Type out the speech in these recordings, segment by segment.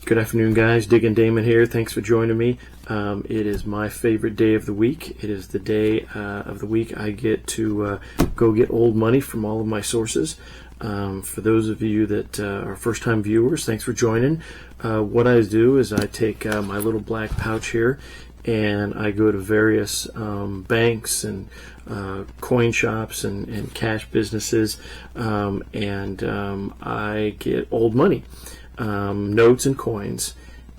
Good afternoon, guys. Diggin Damon here. Thanks for joining me. It is my favorite day of the week. It is the day of the week I get to go get old money from all of my sources. For those of you that are first-time viewers, thanks for joining. What I do is I take my little black pouch here and I go to various banks and coin shops and cash businesses, and I get old money. Notes and coins,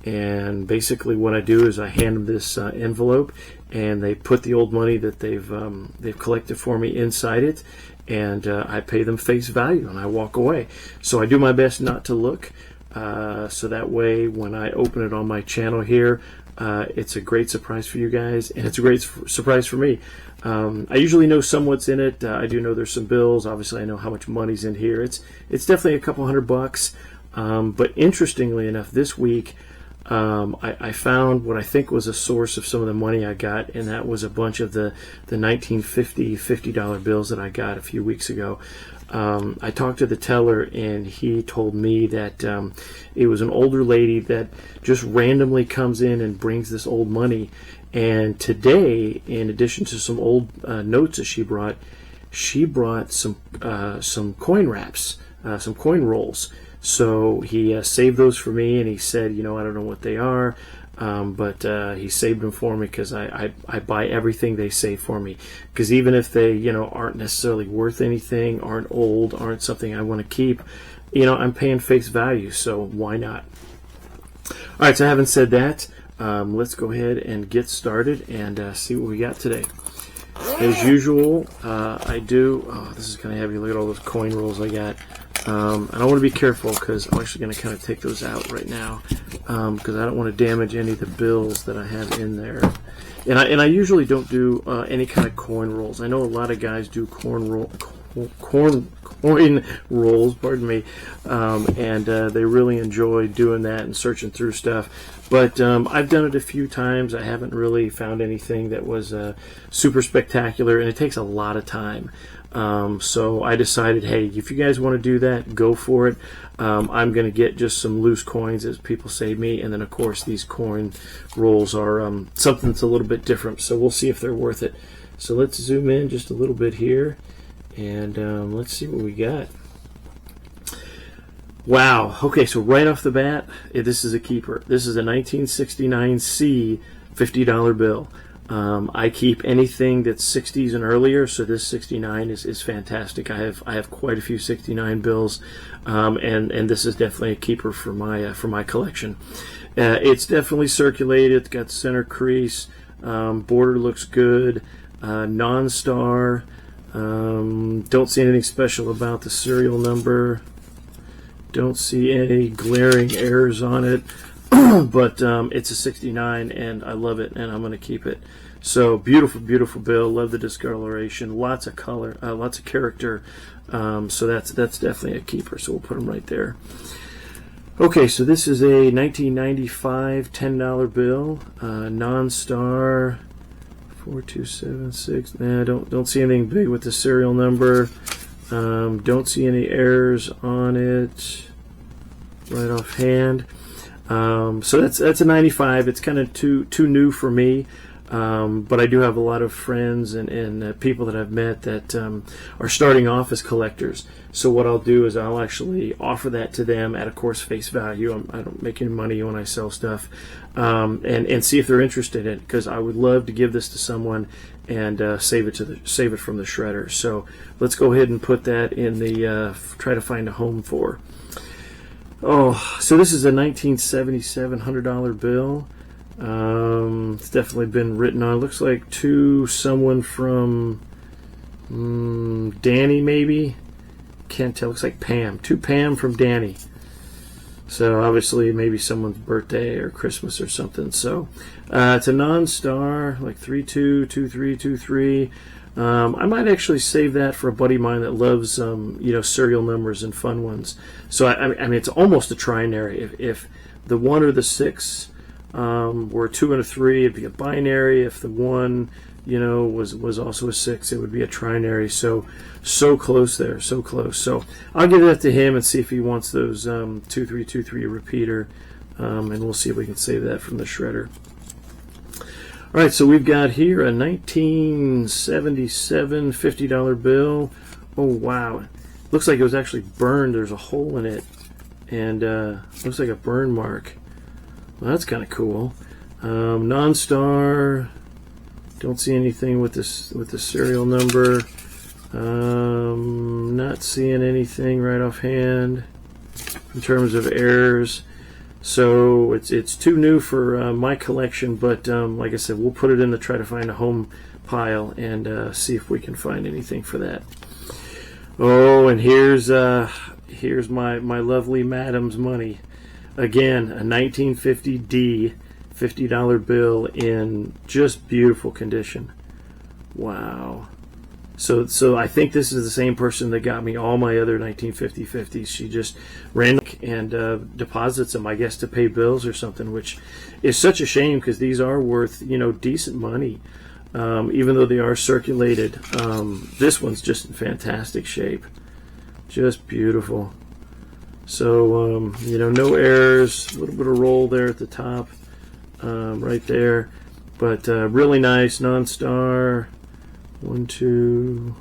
and basically what I do is I hand them this envelope, and they put the old money that they've collected for me inside it, and I pay them face value and I walk away. So I do my best not to look, so that way when I open it on my channel here, it's a great surprise for you guys, and it's a great surprise for me. I usually know somewhat's in it. I do know there's some bills. Obviously I know how much money's in here. It's definitely a couple $100. But interestingly enough, this week I found what I think was a source of some of the money I got, and that was a bunch of the 1950 $50 bills that I got a few weeks ago. I talked to the teller, and he told me that it was an older lady that just randomly comes in and brings this old money. And today, in addition to some old notes that she brought some coin wraps, some coin rolls. So he saved those for me, and he said, I don't know what they are, but he saved them for me because I buy everything they save for me. Because even if they, aren't necessarily worth anything, aren't old, aren't something I want to keep, I'm paying face value, so why not? All right, so having said that, let's go ahead and get started and see what we got today. As usual, I do, this is kind of heavy, look at all those coin rolls I got. And I want to be careful because I'm actually going to kind of take those out right now, because I don't want to damage any of the bills that I have in there. And I usually don't do any kind of coin rolls. I know a lot of guys do coin rolls, pardon me, and they really enjoy doing that and searching through stuff. But I've done it a few times. I haven't really found anything that was super spectacular, and it takes a lot of time. So I decided, hey, if you guys want to do that, go for it. I'm going to get just some loose coins, as people save me, and then of course these coin rolls are something that's a little bit different, so we'll see if they're worth it. So let's zoom in just a little bit here, and let's see what we got. Wow, okay, so right off the bat, this is a keeper. This is a 1969 C $50 bill. I keep anything that's 60s and earlier, so this 69 is fantastic. I have quite a few 69 bills, and this is definitely a keeper for my collection. It's definitely circulated. It's got center crease. Border looks good. Non-star. Don't see anything special about the serial number. Don't see any glaring errors on it. But it's a 69, and I love it, and I'm going to keep it. So beautiful, beautiful bill. Love the discoloration. Lots of color, lots of character. So that's definitely a keeper. So we'll put them right there. Okay, so this is a 1995 $10 bill, non-star, 4276. Nah, don't see anything big with the serial number. Don't see any errors on it right offhand. So that's a 95. It's kind of too new for me, but I do have a lot of friends and people that I've met that are starting off as collectors. So what I'll do is I'll actually offer that to them at, of course, face value. I don't make any money when I sell stuff, and see if they're interested in it, because I would love to give this to someone and save it from the shredder. So let's go ahead and put that in the try to find a home for. Oh, so this is a 1977 $100 bill. It's definitely been written on. Looks like to someone from Danny, maybe. Can't tell. Looks like Pam. To Pam from Danny. So obviously maybe someone's birthday or Christmas or something. So it's a non-star, like 322323. I might actually save that for a buddy of mine that loves, serial numbers and fun ones. So I mean, it's almost a trinary. If the 1 or the 6 were a 2 and a 3, it'd be a binary. If the 1, was also a 6, it would be a trinary. So close there, so close. So I'll give that to him and see if he wants those 2323 repeater and we'll see if we can save that from the shredder. All right, so we've got here a 1977 $50 bill. Oh wow, looks like it was actually burned. There's a hole in it, and looks like a burn mark. Well, that's kind of cool. Non-star. Don't see anything with this with the serial number. Not seeing anything right offhand in terms of errors. So it's too new for my collection, but like I said, we'll put it in to try to find a home pile and see if we can find anything for that. Oh, and here's my lovely madam's money. Again, a 1950D $50 bill in just beautiful condition. Wow. So I think this is the same person that got me all my other 1950 50s. She just ran and deposits them, I guess, to pay bills or something, which is such a shame because these are worth, you know, decent money, even though they are circulated. This one's just in fantastic shape, just beautiful. So you know, no errors, a little bit of roll there at the top, right there, but really nice. Non-star. 1, 2,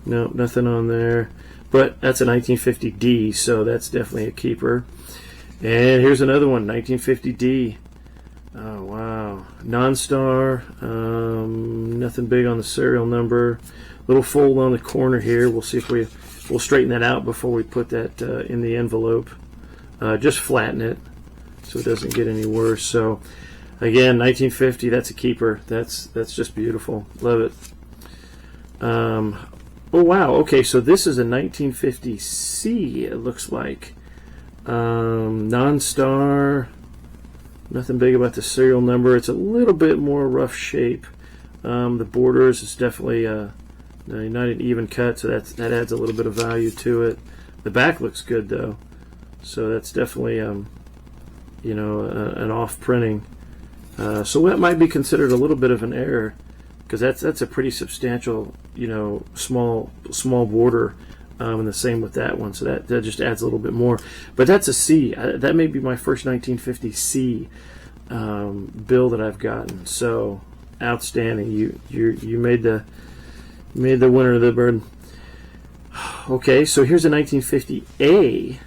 no, nothing on there, but that's a 1950D, so that's definitely a keeper. And here's another one, 1950D. Oh wow, non-star, nothing big on the serial number. Little fold on the corner here. We'll see if we'll straighten that out before we put that in the envelope. Just flatten it so it doesn't get any worse. So again, 1950, that's a keeper. That's just beautiful. Love it. Oh wow, okay, so this is a 1950C, it looks like. Non-star, nothing big about the serial number. It's a little bit more rough shape. The borders is definitely not an even cut, so that adds a little bit of value to it. The back looks good though, so that's definitely you know, an off printing. So that might be considered a little bit of an error, because that's a pretty substantial, you know, small border, and the same with that one. So that just adds a little bit more. But that's a C. That may be my first 1950 C bill that I've gotten. So outstanding. You made the winner of the bird. Okay, so here's a 1950 A.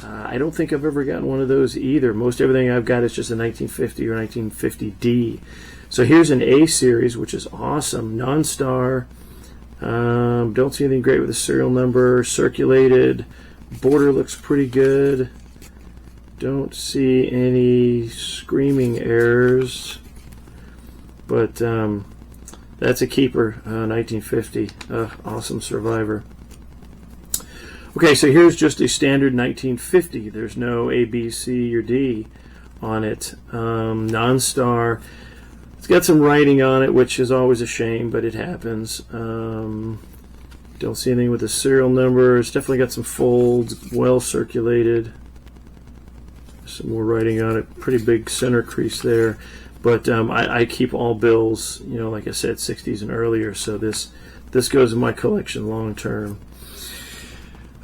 I don't think I've ever gotten one of those either. Most everything I've got is just a 1950 or 1950D. So here's an A series, which is awesome. Non-star. Don't see anything great with the serial number. Circulated. Border looks pretty good. Don't see any screaming errors. But that's a keeper, 1950. Awesome survivor. Okay, so here's just a standard 1950. There's no A, B, C, or D on it. Non-star. It's got some writing on it, which is always a shame, but it happens. Don't see anything with the serial number. It's definitely got some folds, well circulated. Some more writing on it. Pretty big center crease there. But I keep all bills, you know, like I said, 60s and earlier. So this goes in my collection long term.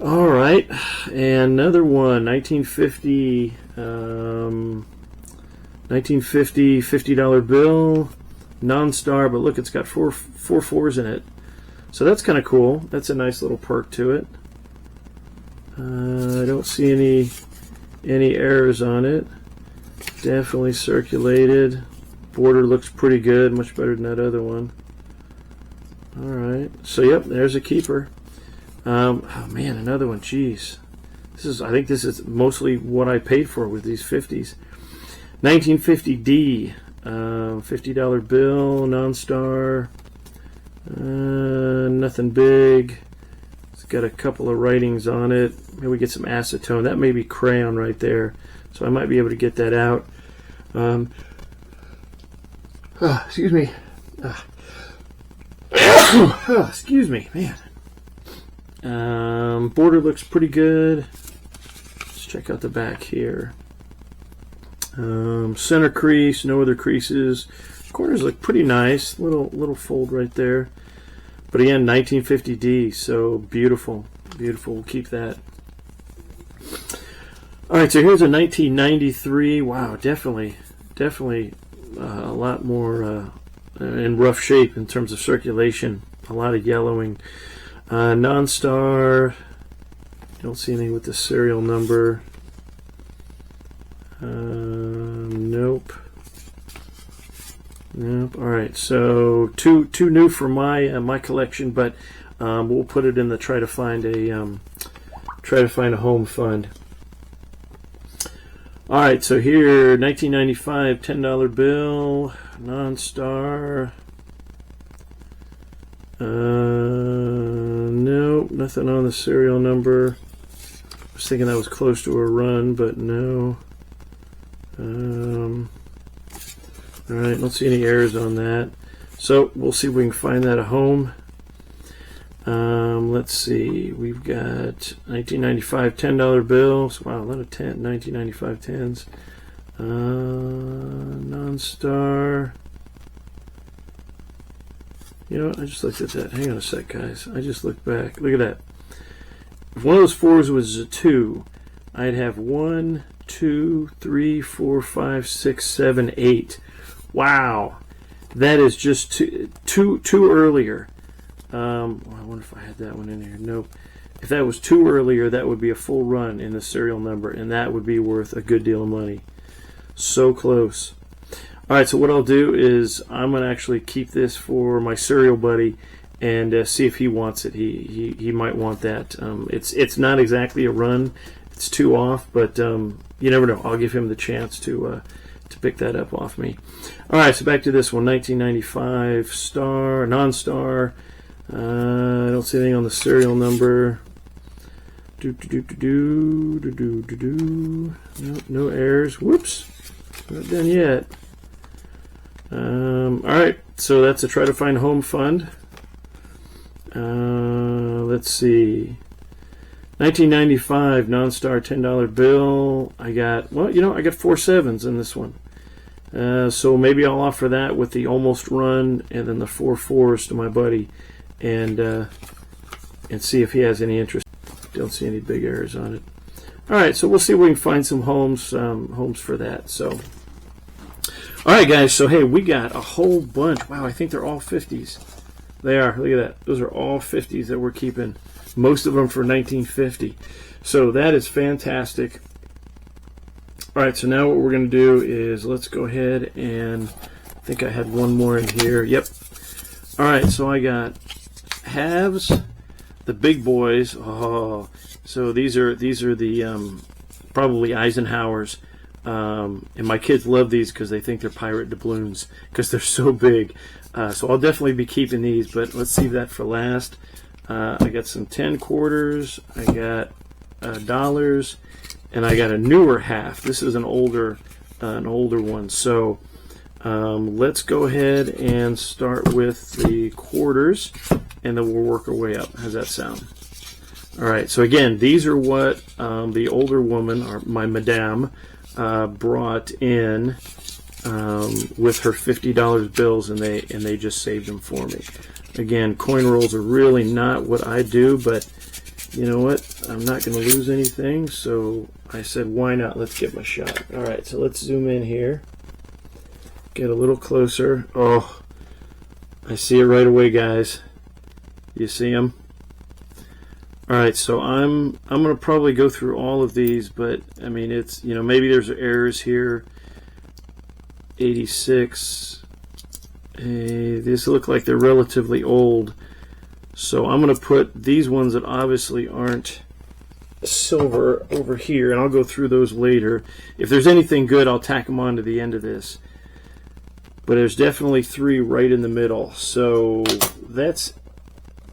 All right, and another one, 1950 $50 bill, non-star, but look, it's got four fours in it. So that's kind of cool. That's a nice little perk to it. I don't see any errors on it. Definitely circulated. Border looks pretty good, much better than that other one. All right, so yep, there's a keeper. Oh man, another one. Jeez, I think this is mostly what I paid for with these 50s. 1950D, $50 bill, non-star, nothing big. It's got a couple of writings on it. Maybe we get some acetone. That may be crayon right there, so I might be able to get that out. Excuse me. Excuse me, man. Border looks pretty good. Let's check out the back here. Center crease, no other creases. Corners look pretty nice. Little fold right there. But again, 1950D, so beautiful. Beautiful. We'll keep that. All right, so here's a 1993. Wow, definitely a lot more in rough shape in terms of circulation. A lot of yellowing. Non-star. Don't see anything with the serial number. Nope. Nope. All right, so too new for my collection, but we'll put it in the try to find a home fund. All right, so here, 1995 $10 bill, non-star. Nope, nothing on the serial number. I was thinking that was close to a run, but no. All right, don't see any errors on that. So we'll see if we can find that a home. Let's see, we've got 1995 $10 bills. Wow, a lot of 1995 10s. Non-star. You know what? I just looked at that. Hang on a sec, guys. I just looked back. Look at that. If one of those fours was a 2, I'd have 1, 2, 3, 4, 5, 6, 7, 8. Wow, that is just too earlier. Well, I wonder if I had that one in here. Nope. If that was too earlier, that would be a full run in the serial number, and that would be worth a good deal of money. So close. All right, so what I'll do is I'm going to actually keep this for my serial buddy and see if he wants it. He might want that. It's not exactly a run. It's 2 off, but you never know. I'll give him the chance to pick that up off me. All right, so back to this one, 1995 star, non-star. I don't see anything on the serial number. Nope, no errors. Whoops, not done yet. All right, so that's a try to find home fund. Let's see. 1995 non-star $10 bill. I got, well, you know, I got 4 7s in this one. So maybe I'll offer that with the almost run and then the 4 4s to my buddy, and see if he has any interest. Don't see any big errors on it. All right, so we'll see if we can find some homes for that. So, all right, guys. So hey, we got a whole bunch. Wow, I think they're all 50s. They are. Look at that. Those are all 50s that we're keeping. Most of them for 1950. So that is fantastic. All right, so now what we're going to do is let's go ahead and I think I had one more in here. Yep. All right, so I got halves, the big boys. Oh, so these are the probably Eisenhowers. And my kids love these because they think they're pirate doubloons because they're so big. So I'll definitely be keeping these, but let's save that for last. I got some 10 quarters, I got dollars, and I got a newer half. This is an older one. So let's go ahead and start with the quarters, and then we'll work our way up. How's that sound? All right. So again, these are what the older woman, or my madame, brought in with her $50 bills, and they just saved them for me. Again, coin rolls are really not what I do, but you know what? I'm not going to lose anything, so I said, why not? Let's give them a shot. All right, so let's zoom in here. Get a little closer. Oh, I see it right away, guys. You see them? All right, so I'm going to probably go through all of these, but I mean, it's, you know, maybe there's errors here. 86. These look like they're relatively old, so I'm going to put these ones that obviously aren't silver over here, and I'll go through those later. If there's anything good, I'll tack them on to the end of this. But there's definitely 3 right in the middle, so that's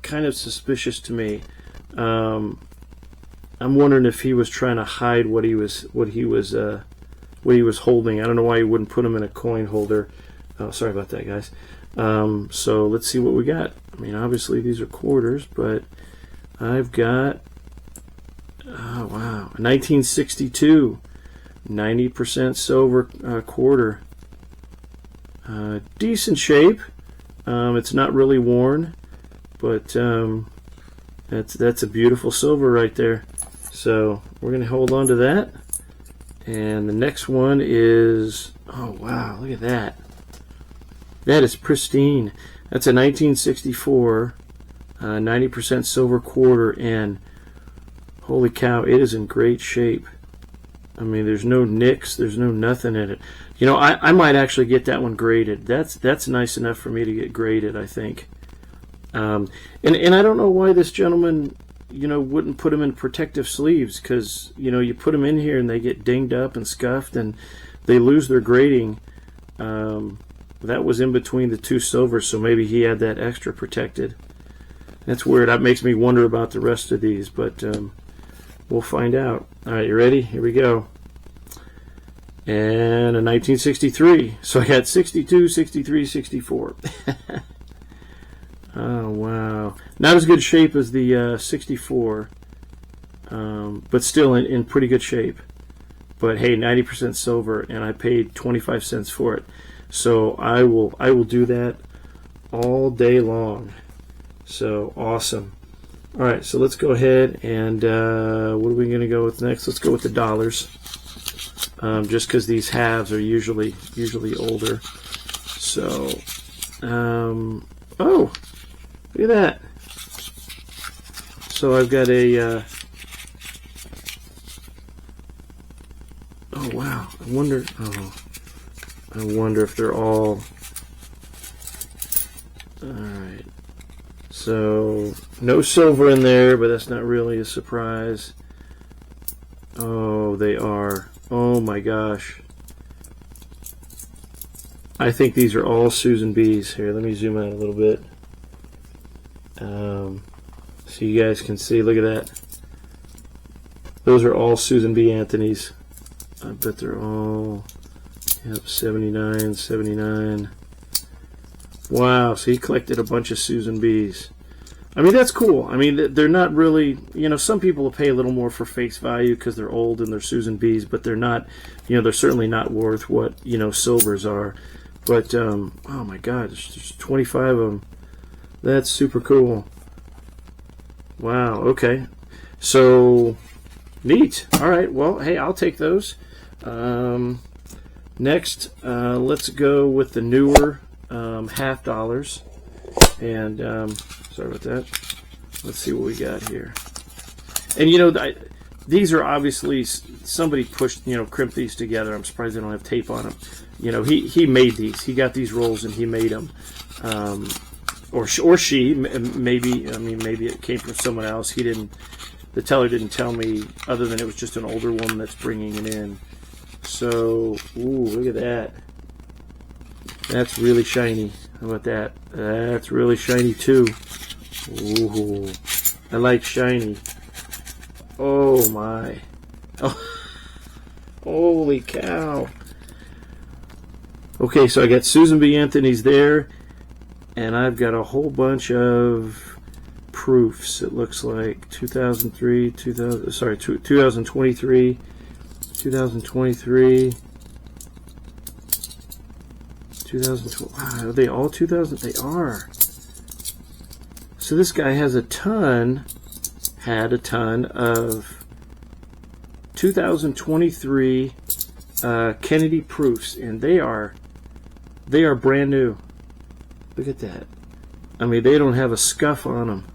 kind of suspicious to me. I'm wondering if he was trying to hide what he was holding. I don't know why he wouldn't put them in a coin holder. Oh, sorry about that, guys. So let's see what we got. I mean, obviously these are quarters, but I've got, oh wow, 1962, 90% silver quarter. Decent shape. It's not really worn, but that's a beautiful silver right there. So we're going to hold on to that. And the next one is, oh wow, look at that. That is pristine. That's a 1964 90% silver quarter, and holy cow, it is in great shape. I mean, there's no nicks, there's no nothing in it. You know, I might actually get that one graded. That's nice enough for me to get graded, I think. And I don't know why this gentleman, you know, wouldn't put them in protective sleeves, because, you know, you put them in here and they get dinged up and scuffed and they lose their grading. That was in between the two silvers, so maybe he had that extra protected. That's weird. That makes me wonder about the rest of these, but we'll find out. All right, you ready? Here we go. And a 1963. So I got 62, 63, 64. Oh, wow. Not as good shape as the 64, but still in pretty good shape. But hey, 90% silver, and I paid 25 cents for it. So I will do that all day long. So awesome. All right, so let's go ahead and what are we going to go with next? Let's go with the dollars. Just because these halves are usually older. So, oh, look at that. So I've got a. Oh wow! I wonder if they're all. All right. So no silver in there, but that's not really a surprise. Oh, they are. Oh my gosh. I think these are all Susan B's. Here, let me zoom out a little bit. So you guys can see, look at that. Those are all Susan B. Anthony's. I bet they're all, yep, 79, 79. Wow, so he collected a bunch of Susan B's. I mean, that's cool. I mean, they're not really, you know, some people will pay a little more for face value because they're old and they're Susan B's, but they're not, you know, they're certainly not worth what, you know, silvers are. But, oh my God, there's 25 of them. That's super cool. Wow, okay. So, neat. All right, well, hey, I'll take those. Next, let's go with the newer half dollars. And, sorry about that. Let's see what we got here. And, you know, these are obviously, somebody pushed, you know, crimped these together. I'm surprised they don't have tape on them. You know, he made these. He got these rolls and he made them. Or she, maybe, I mean, maybe it came from someone else. He didn't, the teller didn't tell me, other than it was just an older woman that's bringing it in. So, ooh, look at that. That's really shiny. How about that? That's really shiny too. Ooh, I like shiny. Oh my. Oh, holy cow. Okay, so I got Susan B. Anthony's there, and I've got a whole bunch of proofs. It looks like 2003, 2023, 2023, 2012. Wow, are they all 2000? They are. So this guy has had a ton of 2023 Kennedy proofs, and they are brand new. Look at that. I mean, they don't have a scuff on them.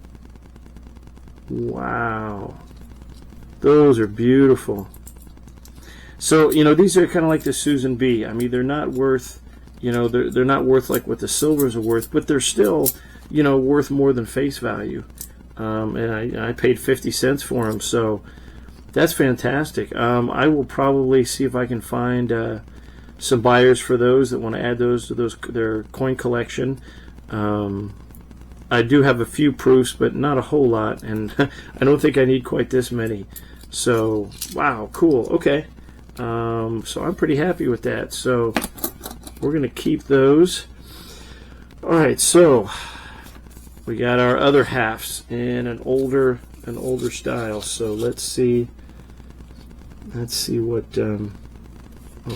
Wow. Those are beautiful. So, you know, these are kind of like the Susan B. I mean, they're not worth, you know, they're not worth like what the silvers are worth, but they're still, you know, worth more than face value. And I paid 50 cents for them, so that's fantastic. I will probably see if I can find some buyers for those that want to add those to their coin collection. I do have a few proofs, but not a whole lot, and I don't think I need quite this many. So, wow, cool. Okay. So I'm pretty happy with that. So we're going to keep those. All right, so we got our other halves in an older style. So let's see what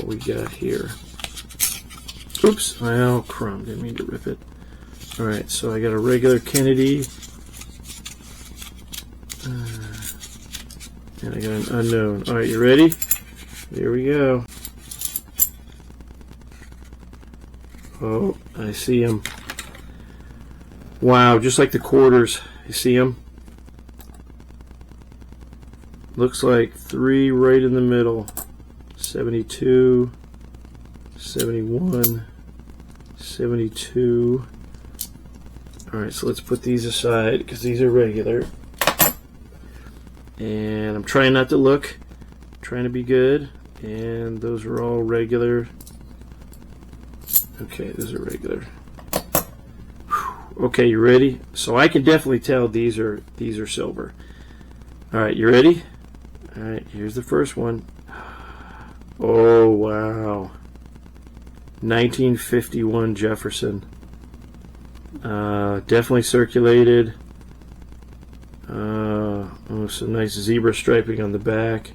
we got here. Oops, well, crumb, didn't mean to rip it. All right, so I got a regular Kennedy, and I got an unknown. All right, you ready? Here we go. Oh, I see them. Wow, just like the quarters. You see them? Looks like 3 right in the middle. 72, 71, 72. Alright, so let's put these aside because these are regular. And I'm trying not to look. I'm trying to be good. And those are all regular. Okay, those are regular. Whew. Okay, you ready? So I can definitely tell these are silver. Alright, you ready? Alright, here's the first one. Oh, wow. 1951 Jefferson. Definitely circulated. Oh, some nice zebra striping on the back.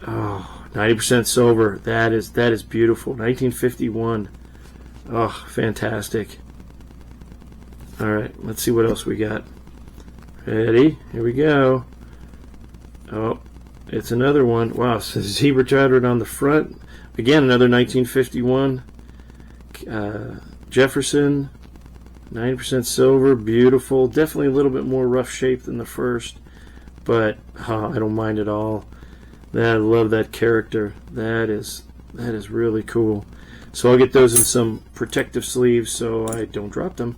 Oh, 90% silver. That is beautiful. 1951. Oh, fantastic. All right, let's see what else we got. Ready? Here we go. Oh, it's another one. Wow, so zebra chartered on the front. Again, another 1951. Jefferson. 90% silver. Beautiful. Definitely a little bit more rough shape than the first, but I don't mind at all. I love that character. That is really cool. So I'll get those in some protective sleeves so I don't drop them.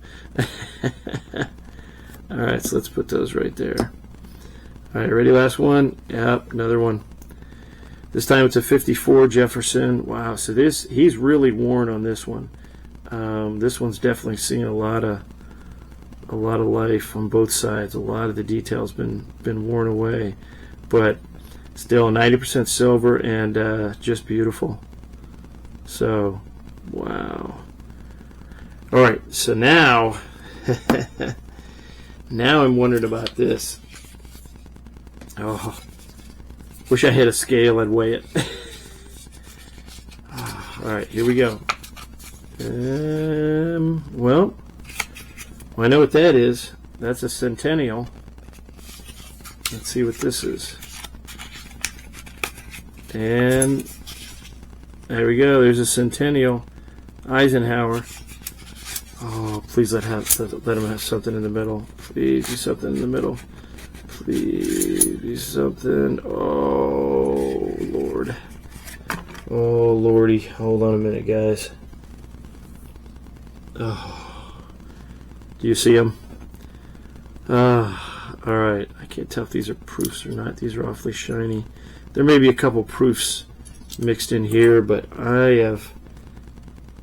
Alright, so let's put those right there. Alright, ready? Last one. Yep, another one. This time it's a 54 Jefferson. Wow, so he's really worn on this one. This one's definitely seen a lot of life on both sides. A lot of the details been worn away, but still 90% silver and just beautiful. So, wow. All right, so now, now I'm wondering about this. Oh, wish I had a scale. I'd weigh it. All right, here we go. Well, I know what that is. That's a centennial. Let's see what this is. And there we go. There's a centennial Eisenhower. Oh, please let him have something in the middle. Please be something in the middle. Please be something. Oh, Lord. Oh, Lordy. Hold on a minute, guys. Oh, do you see them? Alright, I can't tell if these are proofs or not. These are awfully shiny. There may be a couple proofs mixed in here, but I have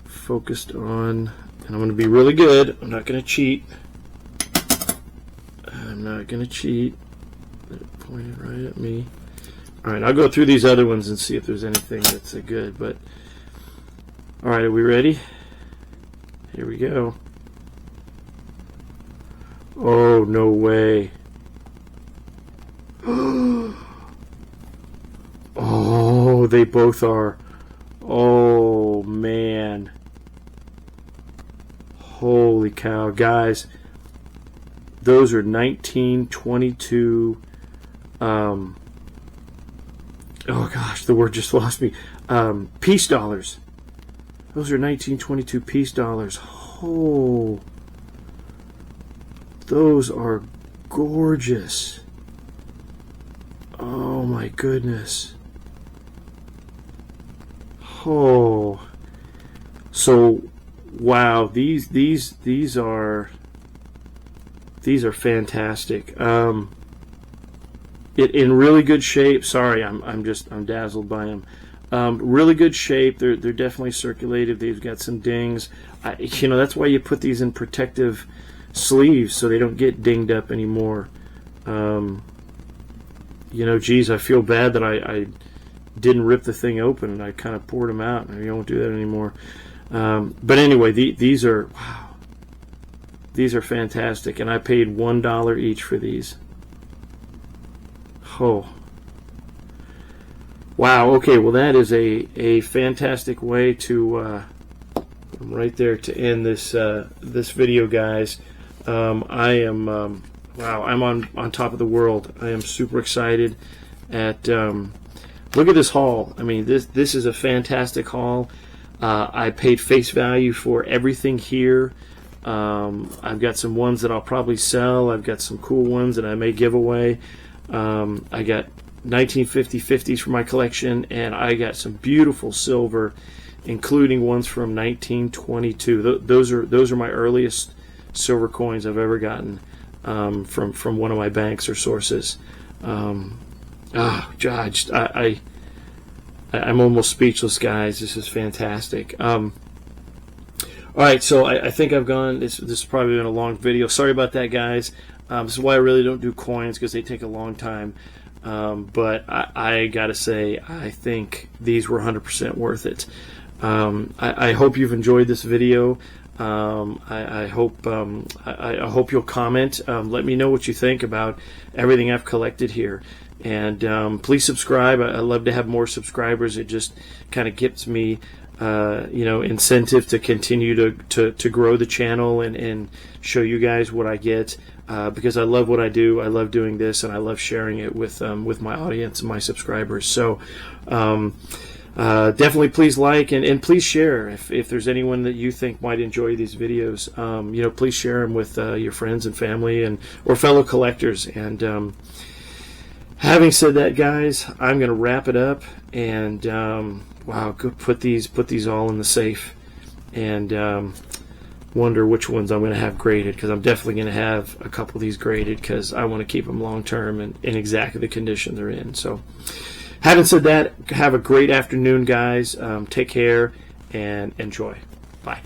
focused on, and I'm going to be really good. I'm not going to cheat. I'm not going to cheat. They're pointed right at me. Alright, I'll go through these other ones and see if there's anything that's good. But alright, are we ready? Here we go. Oh, no way. Oh, they both are. Oh, man. Holy cow. Guys, those are 1922. Oh, gosh, the word just lost me. Peace dollars. Those are 1922 peace dollars. Oh, those are gorgeous. Oh my goodness. Oh, so wow, these are fantastic. In really good shape. Sorry, I'm dazzled by them. Really good shape. They're definitely circulated. They've got some dings. That's why you put these in protective sleeves so they don't get dinged up anymore. Geez, I feel bad that I didn't rip the thing open and I kind of poured them out. Maybe I won't do that anymore. But anyway, these are fantastic, and I paid $1 each for these. Oh. Wow, okay, well that is a fantastic way to right there to end this this video, guys. I am wow, I'm on top of the world. I am super excited at look at this haul. I mean, this is a fantastic haul. I paid face value for everything here. I've got some ones that I'll probably sell. I've got some cool ones that I may give away. I got 1950 50s for my collection, and I got some beautiful silver, including ones from 1922. Those are my earliest silver coins I've ever gotten from one of my banks or sources. I'm almost speechless, guys. This is fantastic. All right, so I think I've gone. This has probably been a long video. Sorry about that, guys. This is why I really don't do coins, because they take a long time. But I gotta say, I think these were 100% worth it. I hope you've enjoyed this video. I hope you'll comment. Let me know what you think about everything I've collected here. And please subscribe. I love to have more subscribers. It just kind of gives me incentive to continue to grow the channel and show you guys what I get, because I love what I do. I love doing this, and I love sharing it with my audience and my subscribers. So definitely please like and please share if there's anyone that you think might enjoy these videos. Please share them with your friends and family or fellow collectors. And having said that, guys, I'm going to wrap it up, and wow, go put these all in the safe, and wonder which ones I'm going to have graded, because I'm definitely going to have a couple of these graded, because I want to keep them long term and in exactly the condition they're in. So having said that, have a great afternoon, guys. Take care and enjoy. Bye.